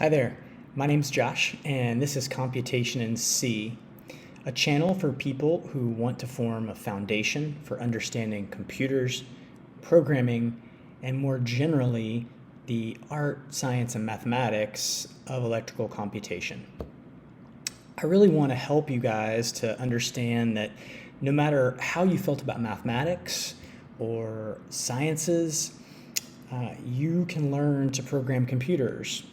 Hi there, my name's Josh, and this is Computation in C, a channel for people who want to form a foundation for understanding computers, programming, and more generally, the art, science, and mathematics of electrical computation. I really want to help you guys to understand that no matter how you felt about mathematics or sciences, you can learn to program computers.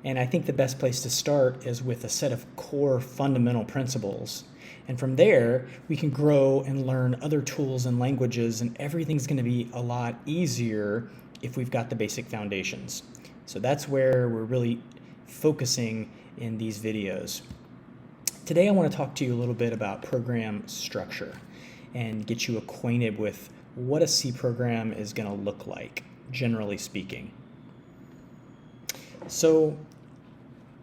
And I think the best place to start is with a set of core fundamental principles. And from there, we can grow and learn other tools and languages, and everything's going to be a lot easier if we've got the basic foundations. So that's where we're really focusing in these videos. Today I want to talk to you a little bit about program structure and get you acquainted with what a C program is going to look like, generally speaking. So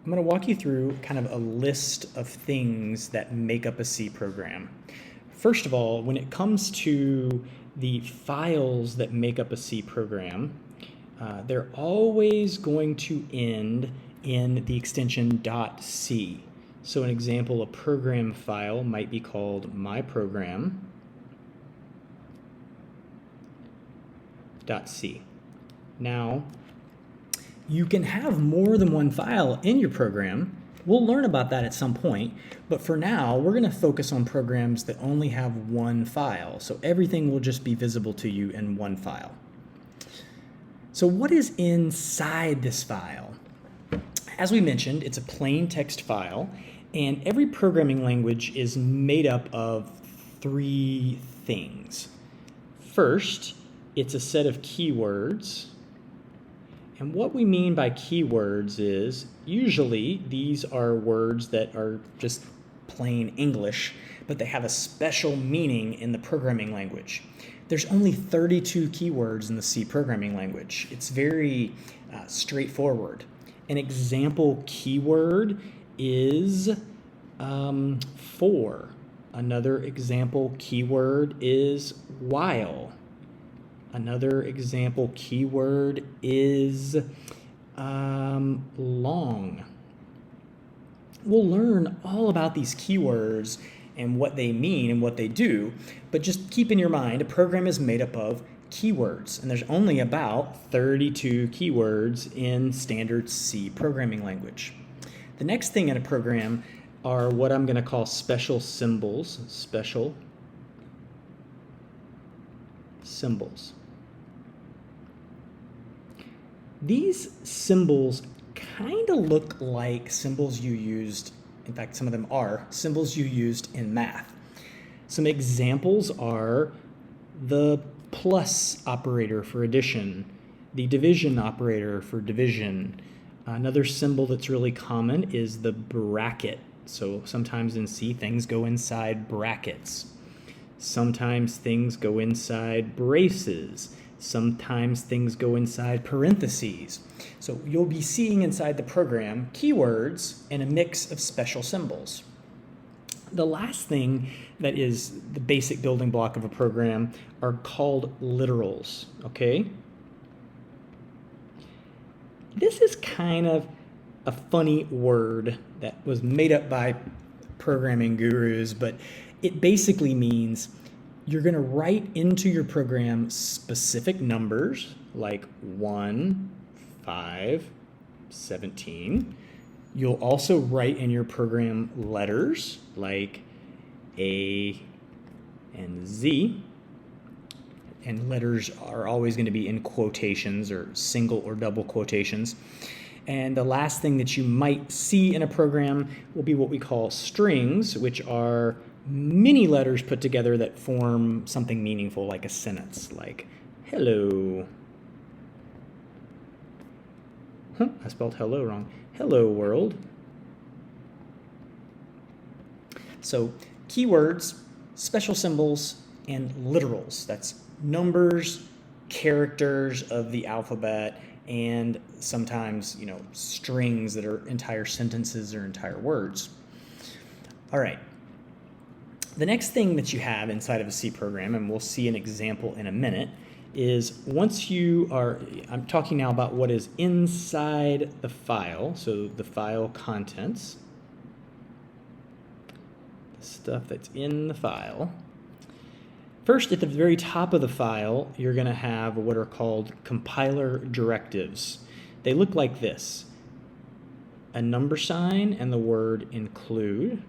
I'm going to walk you through kind of a list of things that make up a C program. First of all, when it comes to the files that make up a C program, they're always going to end in the extension .c. So an example, a program file might be called myprogram.c. Now, you can have more than one file in your program. We'll learn about that at some point, but for now, we're going to focus on programs that only have one file. So everything will just be visible to you in one file. So what is inside this file? As we mentioned, it's a plain text file, and every programming language is made up of three things. First, it's a set of keywords. And what we mean by keywords is usually these are words that are just plain English, but they have a special meaning in the programming language. There's only 32 keywords in the C programming language. It's very straightforward. An example keyword is for. Another example keyword is while. Another example keyword is long. We'll learn all about these keywords and what they mean and what they do, but just keep in your mind a program is made up of keywords, and there's only about 32 keywords in standard C programming language. The next thing in a program are what I'm going to call special symbols. Special symbols. These symbols kind of look like symbols you used, in fact, some of them are symbols you used in math. Some examples are the plus operator for addition, the division operator for division. Another symbol that's really common is the bracket. So sometimes in C, things go inside brackets. Sometimes things go inside braces. Sometimes things go inside parentheses. So you'll be seeing inside the program keywords and a mix of special symbols. The last thing that is the basic building block of a program are called literals, okay? This is kind of a funny word that was made up by programming gurus, but it basically means you're going to write into your program specific numbers like 1, 5, 17. You'll also write in your program letters like A and Z. And letters are always going to be in quotations or single or double quotations. And the last thing that you might see in a program will be what we call strings, which are many letters put together that form something meaningful, like a sentence, like hello. I spelled hello wrong. Hello world. So keywords, special symbols, and literals. That's numbers, characters of the alphabet, and sometimes, strings that are entire sentences or entire words. All right. The next thing that you have inside of a C program, and we'll see an example in a minute, is once you are, I'm talking now about what is inside the file, so the file contents, the stuff that's in the file. First, at the very top of the file, you're going to have what are called compiler directives. They look like this: a number sign and the word include,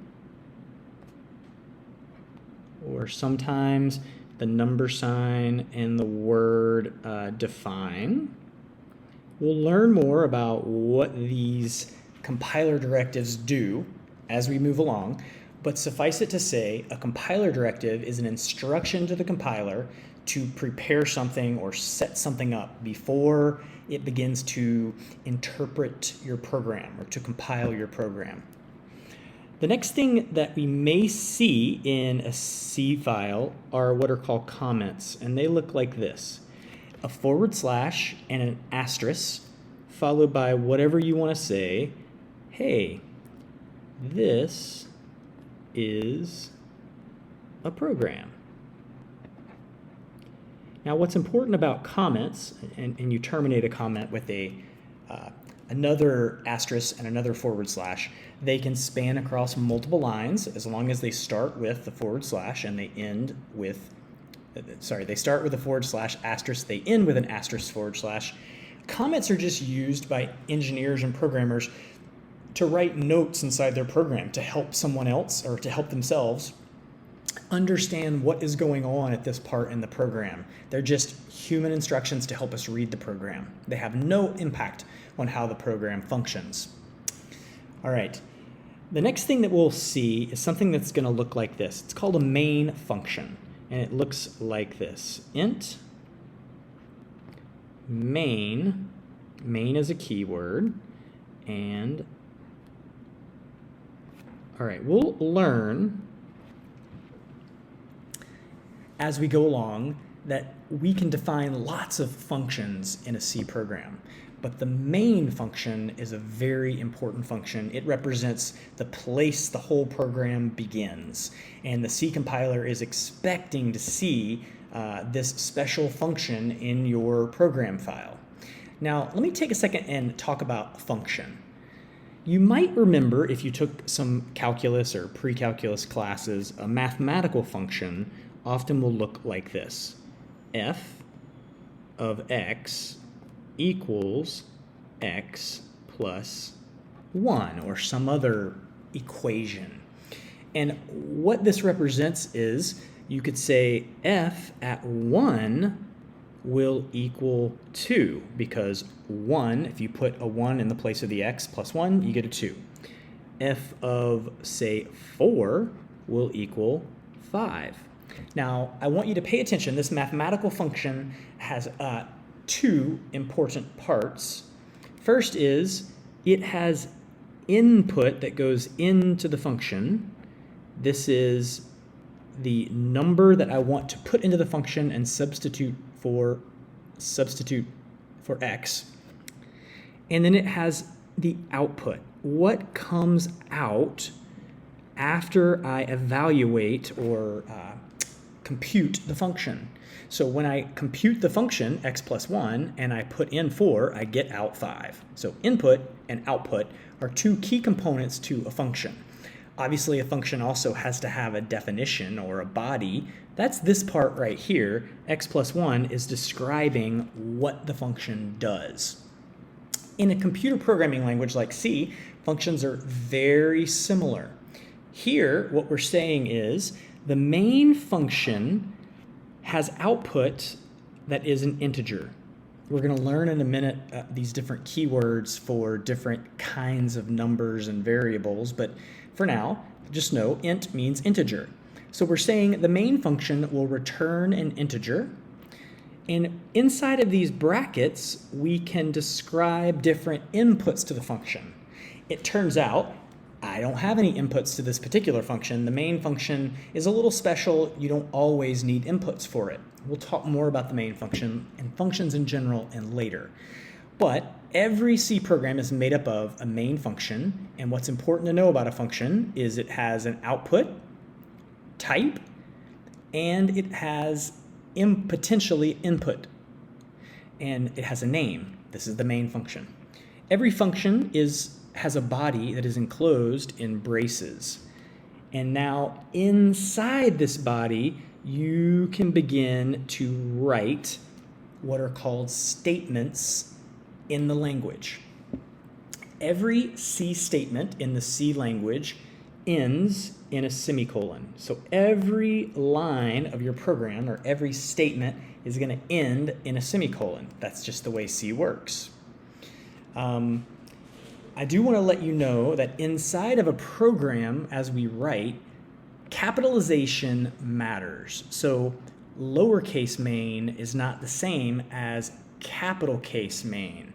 or sometimes the number sign and the word define. We'll learn more about what these compiler directives do as we move along, but suffice it to say, a compiler directive is an instruction to the compiler to prepare something or set something up before it begins to interpret your program or to compile your program. The next thing that we may see in a C file are what are called comments, and they look like this: a / and an asterisk followed by whatever you want to say. Hey, this is a program. Now, what's important about comments, and you terminate a comment with another asterisk and another / they can span across multiple lines as long as they start with the / and they end with, they start with a / asterisk, they end with an asterisk /. Comments are just used by engineers and programmers to write notes inside their program to help someone else or to help themselves understand what is going on at this part in the program. They're just human instructions to help us read the program. They have no impact on how the program functions. All right, the next thing that we'll see is something that's going to look like this. It's called a main function, and it looks like this: int main is a keyword, and all right, we'll learn as we go along that we can define lots of functions in a C program, but the main function is a very important function. It represents the place the whole program begins, and the C compiler is expecting to see this special function in your program file. Now, let me take a second and talk about function. You might remember, if you took some calculus or pre-calculus classes, a mathematical function often will look like this: f of x equals x plus 1, or some other equation. And what this represents is, you could say f at 1 will equal 2, because 1, if you put a 1 in the place of the x plus 1, you get a 2. F of, say, 4 will equal 5. Now, I want you to pay attention. This mathematical function has two important parts. First is it has input that goes into the function. This is the number that I want to put into the function and substitute for x. And then it has the output. What comes out after I evaluate or compute the function. So when I compute the function x plus 1 and I put in 4, I get out 5. So input and output are two key components to a function. Obviously, a function also has to have a definition or a body. That's this part right here. X plus 1 is describing what the function does. In a computer programming language like C, functions are very similar. Here, what we're saying is the main function has output that is an integer. We're going to learn in a minute these different keywords for different kinds of numbers and variables, but for now, just know int means integer. So we're saying the main function will return an integer, and inside of these brackets, we can describe different inputs to the function. It turns out I don't have any inputs to this particular function. The main function is a little special. You don't always need inputs for it. We'll talk more about the main function and functions in general and later. But every C program is made up of a main function, and what's important to know about a function is it has an output type and it has potentially input and it has a name. This is the main function. Every function has a body that is enclosed in braces. And now inside this body, you can begin to write what are called statements in the language. Every C statement in the C language ends in a semicolon. So every line of your program or every statement is going to end in a semicolon. That's just the way C works. I do want to let you know that inside of a program, as we write, capitalization matters. So lowercase main is not the same as capital case main.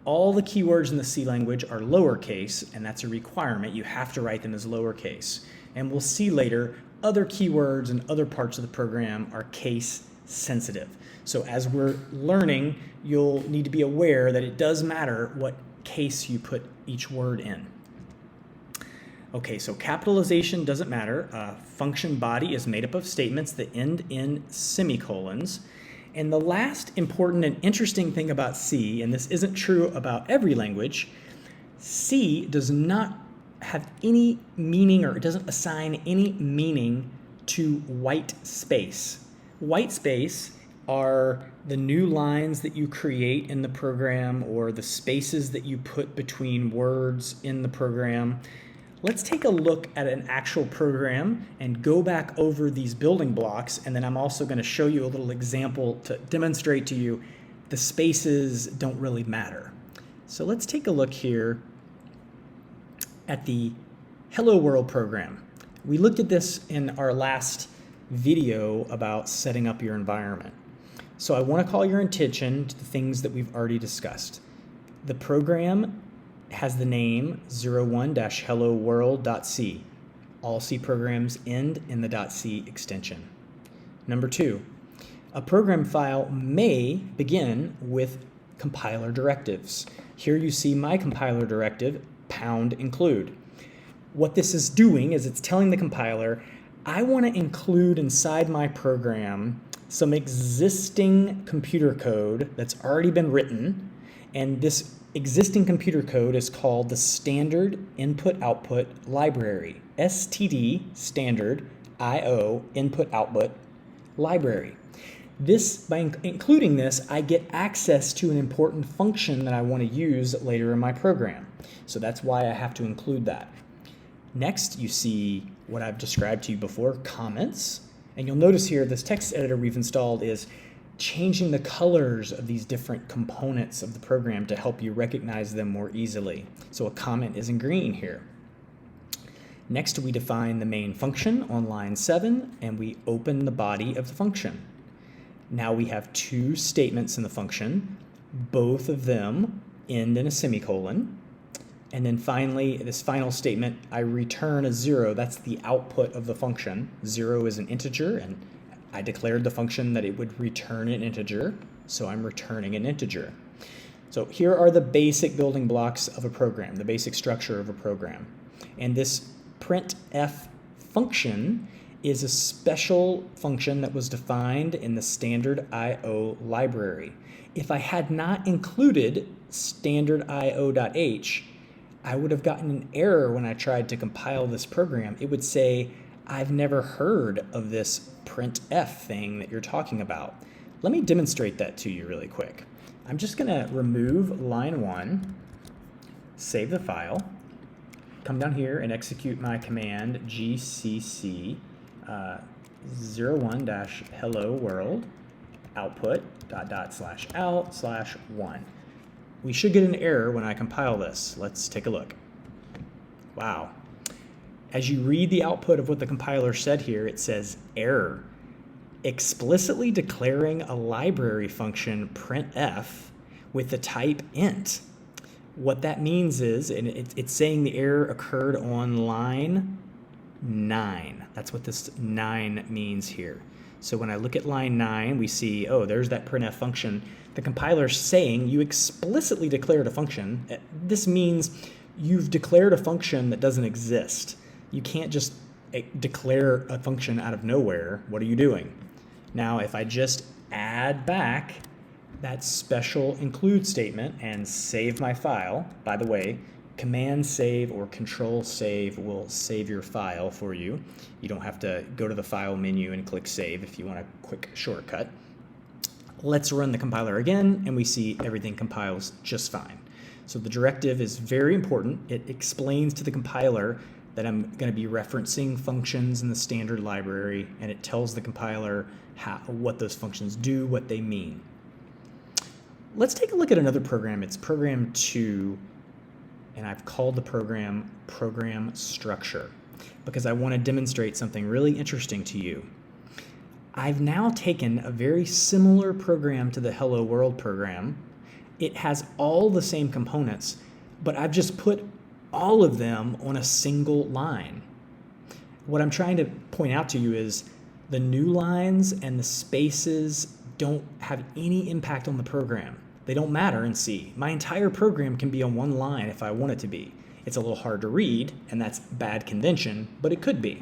All the keywords in the C language are lowercase, and that's a requirement. You have to write them as lowercase. And we'll see later, other keywords and other parts of the program are case sensitive. So as we're learning, you'll need to be aware that it does matter what case you put each word in. Okay, so capitalization doesn't matter. Function body is made up of statements that end in semicolons. And the last important and interesting thing about C, and this isn't true about every language, C does not have any meaning, or it doesn't assign any meaning to white space. White space are the new lines that you create in the program or the spaces that you put between words in the program. Let's take a look at an actual program and go back over these building blocks, and then I'm also going to show you a little example to demonstrate to you the spaces don't really matter. So let's take a look here at the Hello World program. We looked at this in our last video about setting up your environment. So I want to call your attention to the things that we've already discussed. The program has the name 01-helloworld.c. All C programs end in the .c extension. Number 2, a program file may begin with compiler directives. Here you see my compiler directive, #include. What this is doing is it's telling the compiler, I want to include inside my program some existing computer code that's already been written, and this existing computer code is called the Standard Input-Output Library, STD, Standard I/O Input-Output Library. By including this, I get access to an important function that I want to use later in my program. So that's why I have to include that. Next, you see what I've described to you before, comments. And you'll notice here this text editor we've installed is changing the colors of these different components of the program to help you recognize them more easily. So a comment is in green here. Next, we define the main function on line 7, and we open the body of the function. Now we have 2 statements in the function. Both of them end in a semicolon. And then finally, this final statement, I return a 0. That's the output of the function. 0 is an integer, and I declared the function that it would return an integer, so I'm returning an integer. So here are the basic building blocks of a program, the basic structure of a program. And this printf function is a special function that was defined in the standard I/O library. If I had not included standard I/O.h, I would have gotten an error when I tried to compile this program. It would say, I've never heard of this printf thing that you're talking about. Let me demonstrate that to you really quick. I'm just going to remove line 1, save the file, come down here and execute my command gcc 01-hello world output /out/1. We should get an error when I compile this. Let's take a look. Wow. As you read the output of what the compiler said here, it says error. Explicitly declaring a library function printf with the type int. What that means is, and it's saying the error occurred on line 9. That's what this 9 means here. So when I look at line 9, we see, oh, there's that printf function. The compiler's saying you explicitly declared a function. This means you've declared a function that doesn't exist. You can't just declare a function out of nowhere. What are you doing? Now, if I just add back that special include statement and save my file. By the way, Command save or Control save will save your file for you. You don't have to go to the file menu and click save if you want a quick shortcut. Let's run the compiler again, and we see everything compiles just fine. So the directive is very important. It explains to the compiler that I'm going to be referencing functions in the standard library, and it tells the compiler what those functions do, what they mean. Let's take a look at another program. It's program 2, and I've called the program Program Structure because I want to demonstrate something really interesting to you. I've now taken a very similar program to the Hello World program. It has all the same components, but I've just put all of them on a single line. What I'm trying to point out to you is the new lines and the spaces don't have any impact on the program. They don't matter in C. My entire program can be on one line if I want it to be. It's a little hard to read, and that's bad convention, but it could be.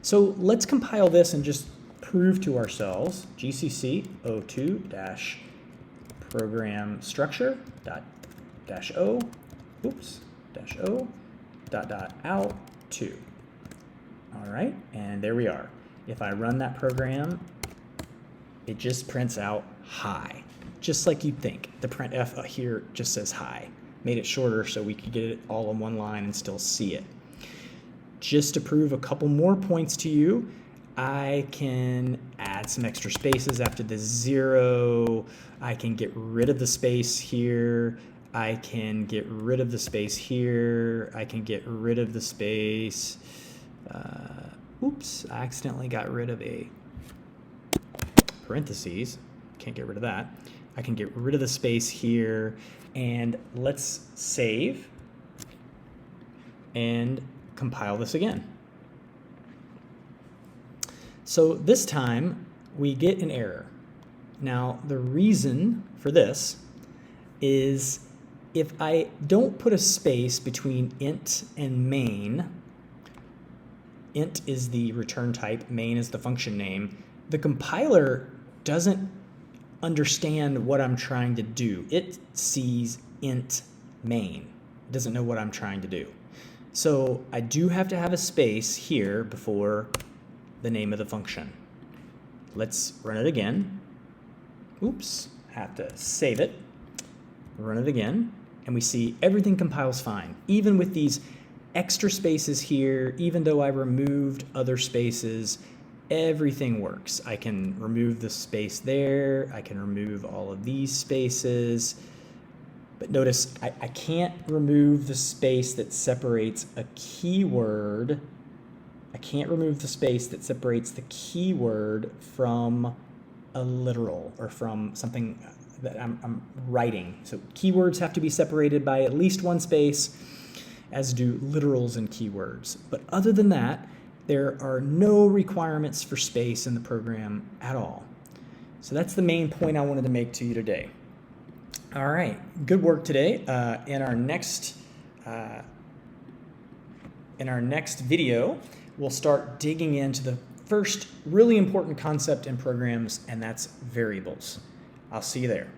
So let's compile this and just prove to ourselves gcc o2-program structure dash o out 2. All right, and there we are. If I run that program, it just prints out hi, just like you'd think. The printf here just says hi. Made it shorter so we could get it all in one line and still see it. Just to prove a couple more points to you, I can add some extra spaces after the 0. I can get rid of the space here. I can get rid of the space here. I can get rid of the space. Oops, I accidentally got rid of a parentheses. Can't get rid of that. I can get rid of the space here. And let's save and compile this again. So this time we get an error. Now the reason for this is if I don't put a space between int and main, int is the return type, main is the function name, the compiler doesn't understand what I'm trying to do. It sees int main. It doesn't know what I'm trying to do. So I do have to have a space here before the name of the function. Let's run it again. Oops, I have to save it, run it again, and we see everything compiles fine. Even with these extra spaces here, even though I removed other spaces, everything works. I can remove the space there, I can remove all of these spaces, but notice I can't remove the space that separates a keyword. I can't remove the space that separates the keyword from a literal or from something that I'm writing. So keywords have to be separated by at least one space, as do literals and keywords. But other than that, there are no requirements for space in the program at all. So that's the main point I wanted to make to you today. All right, good work today. In our next video, we'll start digging into the first really important concept in programs, and that's variables. I'll see you there.